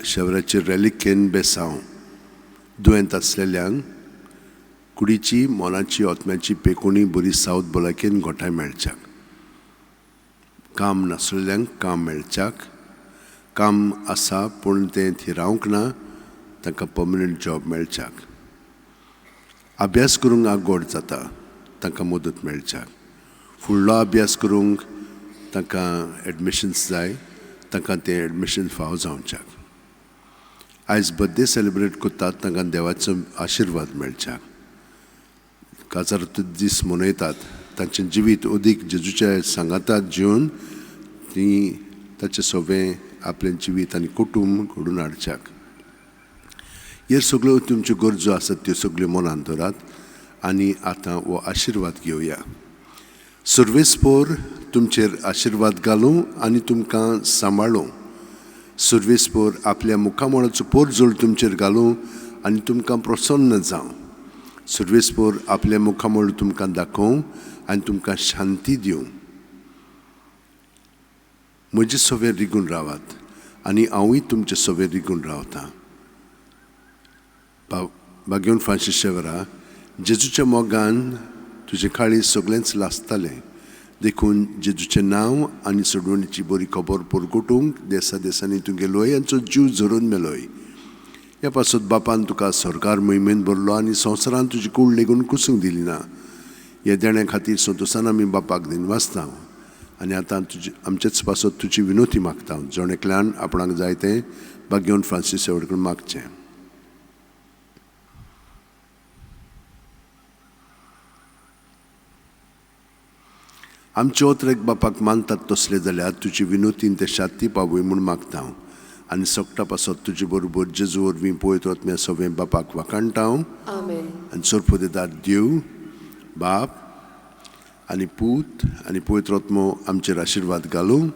शेवराची रॅलिकेन बेसांव दुयेंत आसलेल्यांक कुडीची मोनाची ओतम्याची पेकोणी बरी सावत भलायकेन गोठाय मेळच्याक, काम नासलेल्यांक काम मेळच्याक, काम आसा पूण तें थंय रावंक ना तांकां पर्मनंट जॉब मेळच्याक, अभ्यास करूंक आगोड जाता तांकां मदत मेळच्याक, फुडलो अभ्यास करूंक तांकां एडमिशन्स जाय तांकां तें एडमिशन फावो जावच्याक, आयज बर्थडे सेलिब्रेट करतात तांकां देवाचो आशिर्वाद मेळच्याक, काजार दीस मनयतात तांचें जिवीत अदीक जेजूच्या सांगाताक जिवन ती ताचें सगळें आपलें जिवीत आनी कुटुंब घडोवन हाडच्याक. ह्यो सगळ्यो तुमच्यो गरजो आसात त्यो सगळ्यो मनांत दवरात आनी आतां हो आशिर्वाद घेवया. सर्वेस्पोर तुमचेर आशिर्वाद घालूं आनी तुमकां सांबाळूं. सर्वेस्पोर आपल्या मुखामळाचो पोरजोळ तुमचेर घालूं आनी तुमकां प्रसन्न जावं. सर्वेस्पोर आपल्या मुखामळ तुमकां दाखोवं आनी तुमकां शांती दिवं. म्हजे सवे रिगून रावात आनी हांवूय तुमचे सवे रिगून रावतां. भाग्यवन फ्रांसीस शेवरा, जेजूच्या मोगान तुजे खाळी सगळेंच लासतालें देखून जेजूचें नांव आनी सोडवणीची बरी खबर परगटूंक देसा देसांनी तुगे लोयांचो जीव झरोवन मेलोय. ह्या पासत बापान तुका सरकार मोहिमेन भरलो आनी संवसारान तुजी कूड लेगून कुसूंक दिली ना. ह्या देण्या खातीर संतोशान आमी बापाक दिनवासता आनी आतां आमचेच पासत तुजी विनोती मागता. जोणेकल्यान आपणाक जाय तें भाग्यवन फ्रांसीस शेवडकडून मागचें. आमचे ओतरेक बापाक मानतात तसले जाल्यार तुजी विनोतीन ते शांती पावय म्हूण मागता आनी सगटा पासत तुजे बरोबर जेजू वरवीं पळयत वतम्या सगळें बापाक वाकाणटा आनी सोरपो दितात देव बाप आनी पूत आनी पळयत वतमो आमचेर आशिर्वाद घालूं.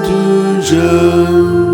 Tuja